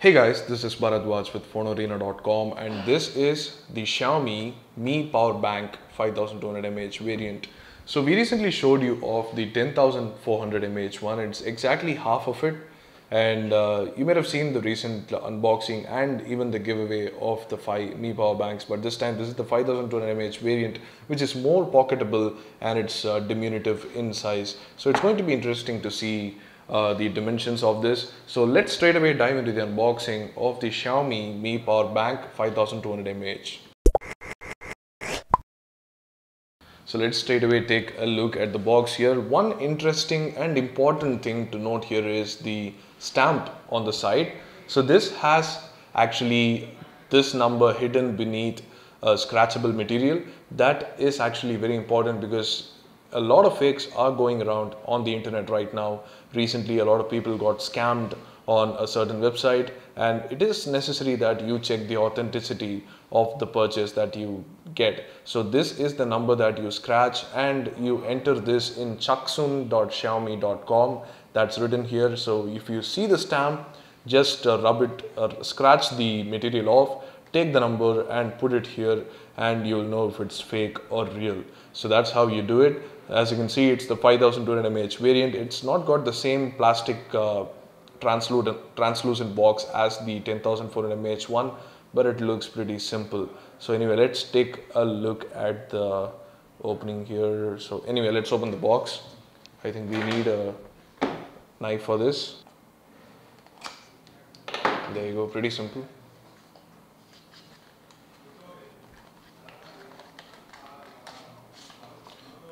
Hey guys, this is Bharadwaj with PhoneArena.com and this is the Xiaomi Mi Power Bank 5200 mAh variant. So we recently showed you of the 10400 mAh one. It's exactly half of it, and you might have seen the recent unboxing and even the giveaway of the 5 Mi Power Banks, but this time this is the 5200 mAh variant, which is more pocketable and it's diminutive in size. So it's going to be interesting to see the dimensions of this. So let's straight away dive into the unboxing of the Xiaomi Mi Power Bank 5200 mAh. So let's straight away take a look at the box here. One interesting and important thing to note here is the stamp on the side. So this has actually this number hidden beneath a scratchable material. That is actually very important because a lot of fakes are going around on the internet right now. Recently, a lot of people got scammed on a certain website, and it is necessary that you check the authenticity of the purchase that you get. So this is the number that you scratch and you enter this in chaksun.xiaomi.com. That's written here. So if you see the stamp, just rub it, scratch the material off, take the number and put it here, and you'll know if it's fake or real. So that's how you do it. As you can see, it's the 5200 mAh variant. It's not got the same plastic translucent box as the 10400 mAh one, but it looks pretty simple. So anyway, let's take a look at the opening here. So anyway, let's open the box. I think we need a knife for this. There you go, pretty simple.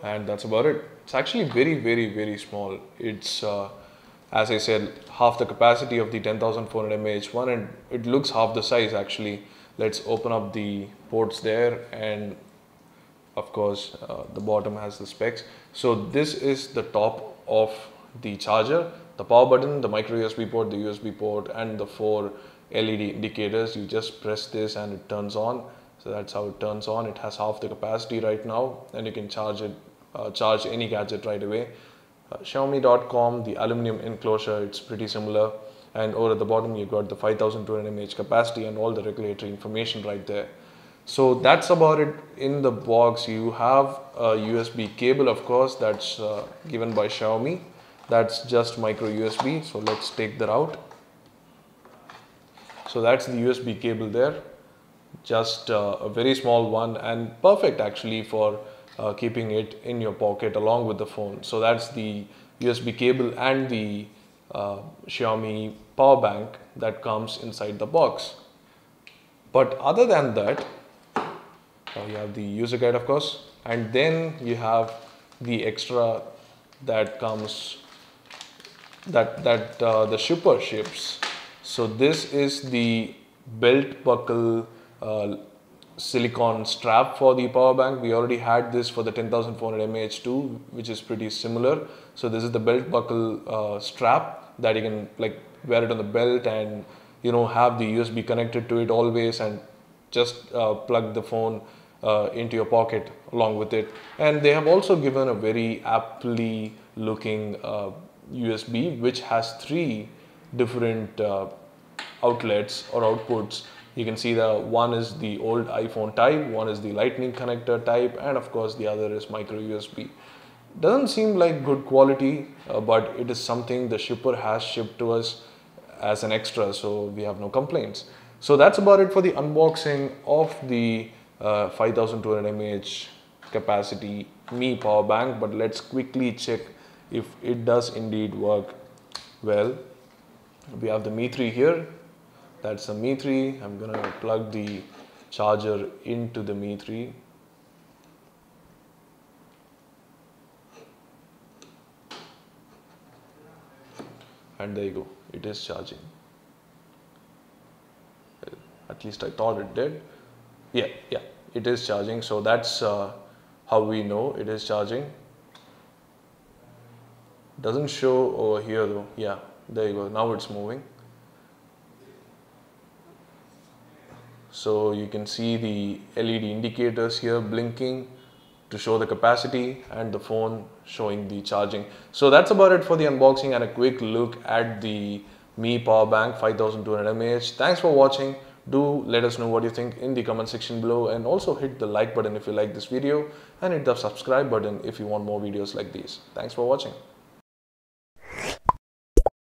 And that's about it. It's actually very small. It's as I said, half the capacity of the 10400 mAh one, and it looks half the size actually. Let's open up the ports there, and of course the bottom has the specs. So this is the top of the charger, the power button, the micro USB port, the USB port, and the 4 LED indicators. You just press this and it turns on. So that's how it turns on. It has half the capacity right now, and you can charge it, charge any gadget right away. Xiaomi.com, the aluminum enclosure, it's pretty similar, and over at the bottom you've got the 5200 mAh capacity and all the regulatory information right there. So that's about it in the box. You have a USB cable, of course, that's given by Xiaomi. That's just micro USB. So let's take that out. So that's the USB cable there, just a very small one, and perfect actually for keeping it in your pocket along with the phone. So that's the USB cable and the Xiaomi power bank that comes inside the box. But other than that, you have the user guide, of course, and then you have the extra that comes that the shipper ships. So this is the belt buckle silicone strap for the power bank. We already had this for the 10400 mAh too, which is pretty similar. So this is the belt buckle strap that you can like wear it on the belt, and have the USB connected to it always, and just plug the phone into your pocket along with it. And they have also given a very aptly looking USB which has 3 different outlets or outputs. You can see the one is the old iPhone type, one is the lightning connector type, and of course the other is micro USB. Doesn't seem like good quality, but it is something the shipper has shipped to us as an extra, so we have no complaints. So that's about it for the unboxing of the 5200 mAh capacity Mi power bank, but let's quickly check if it does indeed work well. We have the Mi 3 here. That's the Mi 3. I'm gonna plug the charger into the Mi 3. And there you go, it is charging. At least I thought it did. Yeah, it is charging. So that's how we know it is charging. Doesn't show over here though. Yeah, there you go, now it's moving. So you can see the LED indicators here blinking to show the capacity, and the phone showing the charging. So that's about it for the unboxing and a quick look at the Mi power bank 5200 mAh. Thanks for watching. Do let us know what you think in the comment section below, and also hit the like button if you like this video, and hit the subscribe button if you want more videos like these. Thanks for watching.